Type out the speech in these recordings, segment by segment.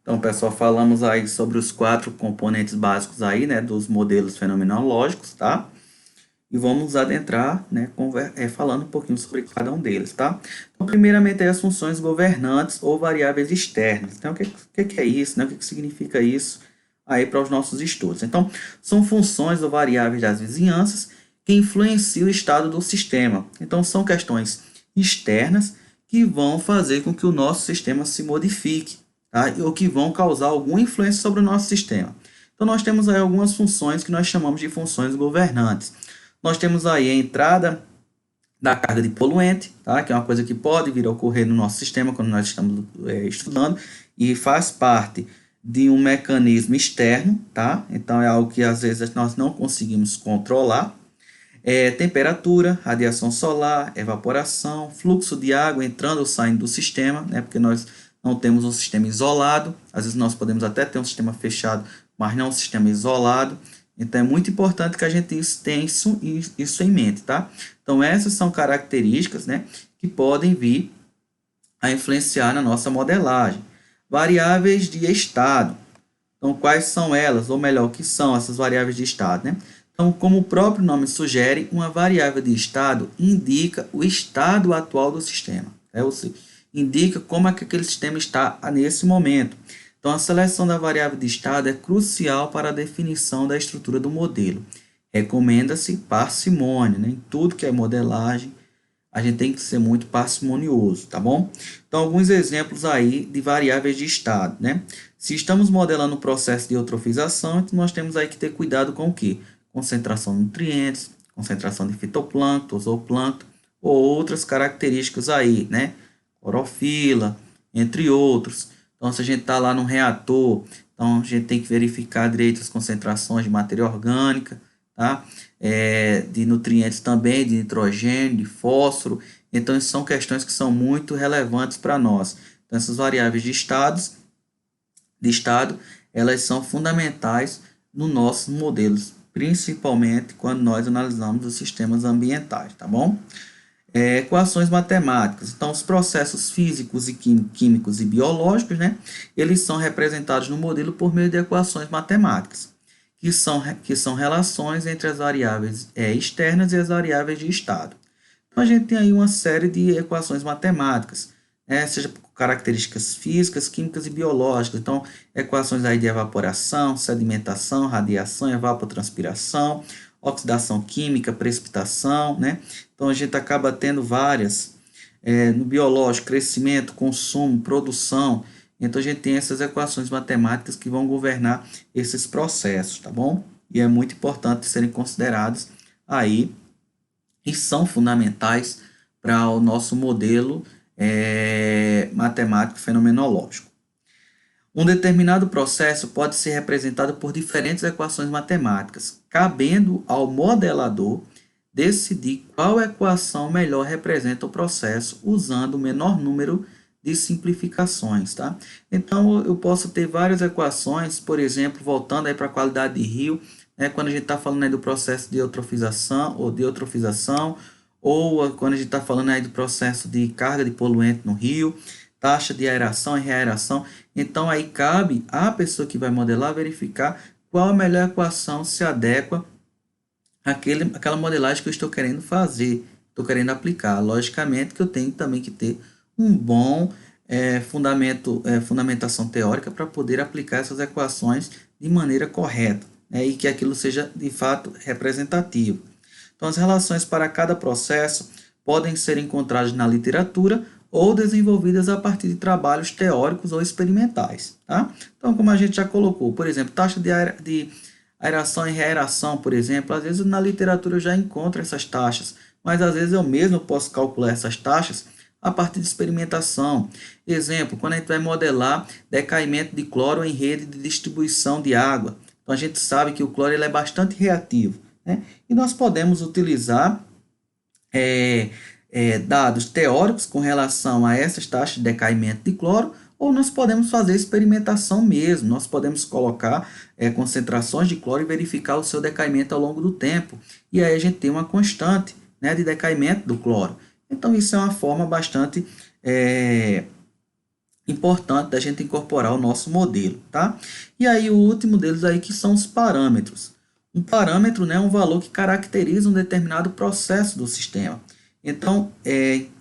Então, pessoal, falamos aí sobre os 4 componentes básicos aí, né, dos modelos fenomenológicos, tá? E vamos adentrar, né, falando um pouquinho sobre cada um deles, tá? Então, primeiramente, as funções governantes ou variáveis externas. Então, o que é isso, né? O que significa isso aí para os nossos estudos? Então, são funções ou variáveis das vizinhanças que influenciam o estado do sistema. Então, são questões externas que vão fazer com que o nosso sistema se modifique, tá? Ou que vão causar alguma influência sobre o nosso sistema. Então, nós temos aí algumas funções que nós chamamos de funções governantes. Nós temos aí a entrada da carga de poluente, tá? Que é uma coisa que pode vir a ocorrer no nosso sistema quando nós estamos estudando e faz parte de um mecanismo externo, tá? Então é algo que às vezes nós não conseguimos controlar. Temperatura, radiação solar, evaporação, fluxo de água entrando ou saindo do sistema, né? Porque nós não temos um sistema isolado, às vezes nós podemos até ter um sistema fechado, mas não um sistema isolado. Então é muito importante que a gente tenha isso em mente, tá? Então essas são características, né, que podem vir a influenciar na nossa modelagem. Variáveis de estado. Então quais são elas, ou melhor, o que são essas variáveis de estado, né? Então, como o próprio nome sugere, uma variável de estado indica o estado atual do sistema, ou seja, indica como é que aquele sistema está nesse momento. Então, a seleção da variável de estado é crucial para a definição da estrutura do modelo. Recomenda-se parcimônia, né? Em tudo que é modelagem, a gente tem que ser muito parcimonioso, tá bom? Então, alguns exemplos aí de variáveis de estado, né? Se estamos modelando o processo de eutrofização, então nós temos aí que ter cuidado com o quê? Concentração de nutrientes, concentração de fitoplâncton, zooplâncton, ou outras características aí, né? Clorofila, entre outros. Então, se a gente está lá no reator, então a gente tem que verificar direito as concentrações de matéria orgânica, tá? De nutrientes também, de nitrogênio, de fósforo. Então, essas são questões que são muito relevantes para nós. Então, essas variáveis de estado, elas são fundamentais nos nossos modelos, principalmente quando nós analisamos os sistemas ambientais, tá bom? Equações matemáticas. Então, os processos físicos e químicos e biológicos, né, eles são representados no modelo por meio de equações matemáticas, que são relações entre as variáveis externas e as variáveis de estado. Então, a gente tem aí uma série de equações matemáticas, seja por características físicas, químicas e biológicas. Então, equações aí de evaporação, sedimentação, radiação, evapotranspiração, oxidação química, precipitação, né? Então, a gente acaba tendo várias, no biológico, crescimento, consumo, produção. Então, a gente tem essas equações matemáticas que vão governar esses processos, tá bom? E é muito importante serem considerados aí e são fundamentais para o nosso modelo matemático fenomenológico. Um determinado processo pode ser representado por diferentes equações matemáticas, cabendo ao modelador decidir qual equação melhor representa o processo, usando o menor número de simplificações, tá? Então, eu posso ter várias equações, por exemplo, voltando aí para a qualidade de rio, né, quando a gente está falando aí do processo de eutrofização, ou quando a gente está falando aí do processo de carga de poluente no rio, taxa de aeração e reaeração. Então, aí cabe à pessoa que vai modelar verificar qual a melhor equação se adequa àquela modelagem que eu estou querendo fazer, estou querendo aplicar. Logicamente que eu tenho também que ter um bom fundamentação teórica para poder aplicar essas equações de maneira correta, né, e que aquilo seja de fato representativo. Então, as relações para cada processo podem ser encontradas na literatura ou desenvolvidas a partir de trabalhos teóricos ou experimentais, tá? Então, como a gente já colocou, por exemplo, taxa de aeração e reaeração, por exemplo, às vezes na literatura eu já encontro essas taxas, mas às vezes eu mesmo posso calcular essas taxas a partir de experimentação. Exemplo, quando a gente vai modelar decaimento de cloro em rede de distribuição de água. Então, a gente sabe que o cloro ele é bastante reativo, né? E nós podemos utilizar dados teóricos com relação a essas taxas de decaimento de cloro, ou nós podemos fazer experimentação mesmo, nós podemos colocar concentrações de cloro e verificar o seu decaimento ao longo do tempo, e aí a gente tem uma constante, né, de decaimento do cloro. Então, isso é uma forma bastante importante da gente incorporar o nosso modelo, tá? E aí o último deles aí que são os parâmetros. Um parâmetro, né, é um valor que caracteriza um determinado processo do sistema. Então,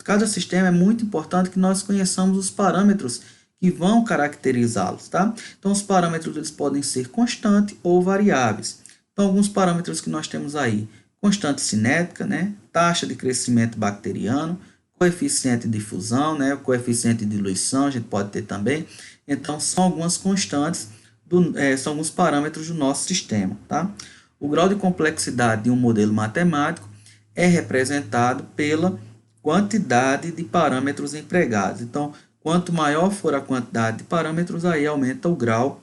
cada sistema é muito importante que nós conheçamos os parâmetros que vão caracterizá-los, tá? Então, os parâmetros eles podem ser constantes ou variáveis. Então, alguns parâmetros que nós temos aí: constante cinética, né? Taxa de crescimento bacteriano, coeficiente de difusão, né? O coeficiente de diluição a gente pode ter também. Então, são algumas constantes, são alguns parâmetros do nosso sistema, tá? O grau de complexidade de um modelo matemático é representado pela quantidade de parâmetros empregados. Então, quanto maior for a quantidade de parâmetros, aí aumenta o grau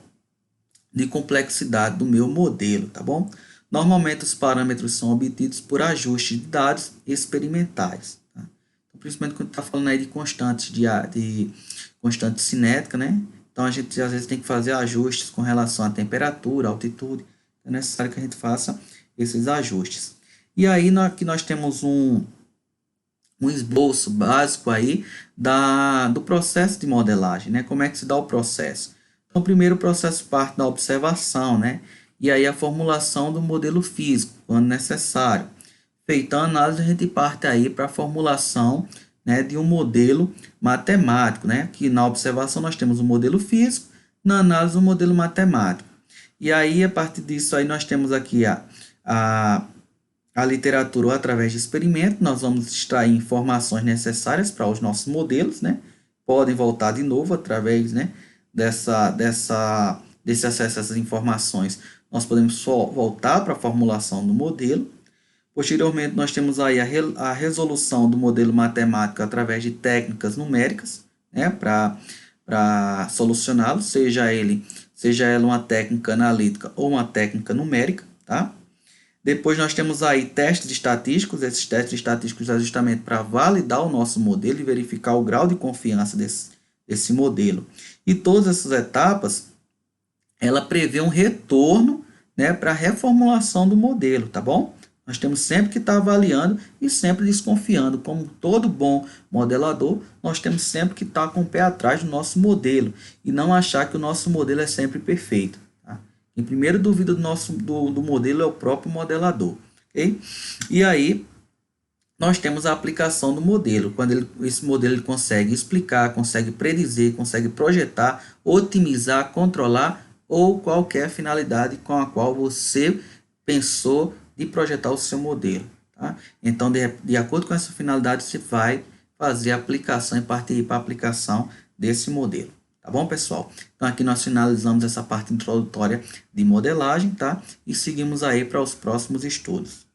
de complexidade do meu modelo, tá bom? Normalmente os parâmetros são obtidos por ajustes de dados experimentais, tá? Então, principalmente quando está falando aí de constantes de constante cinética, né? Então a gente às vezes tem que fazer ajustes com relação à temperatura, altitude. É necessário que a gente faça esses ajustes. E aí aqui nós temos um esboço básico aí do processo de modelagem, né? Como é que se dá o processo? Então, primeiro o processo parte da observação, né? E aí a formulação do modelo físico, quando necessário. Feita a análise, a gente parte aí para a formulação, né, de um modelo matemático, né? Que na observação nós temos o modelo físico, na análise o modelo matemático. E aí, a partir disso, aí nós temos aqui a literatura ou através de experimento, nós vamos extrair informações necessárias para os nossos modelos, né? Podem voltar de novo através, né, desse acesso a essas informações. Nós podemos só voltar para a formulação do modelo. Posteriormente, nós temos aí a resolução do modelo matemático através de técnicas numéricas, né, para solucioná-lo, seja ela uma técnica analítica ou uma técnica numérica, tá? Depois nós temos aí testes estatísticos. Esses testes estatísticos é justamente para validar o nosso modelo e verificar o grau de confiança desse modelo. E todas essas etapas, ela prevê um retorno, né, para a reformulação do modelo, tá bom? Nós temos sempre que estar avaliando e sempre desconfiando. Como todo bom modelador, nós temos sempre que estar com o pé atrás do nosso modelo e não achar que o nosso modelo é sempre perfeito. Quem primeiro duvida do modelo é o próprio modelador. Okay? E aí, nós temos a aplicação do modelo. Quando esse modelo ele consegue explicar, consegue predizer, consegue projetar, otimizar, controlar ou qualquer finalidade com a qual você pensou de projetar o seu modelo. Tá? Então, de acordo com essa finalidade, você vai fazer a aplicação e partir para a aplicação desse modelo. Tá bom, pessoal? Então, aqui nós finalizamos essa parte introdutória de modelagem, tá? E seguimos aí para os próximos estudos.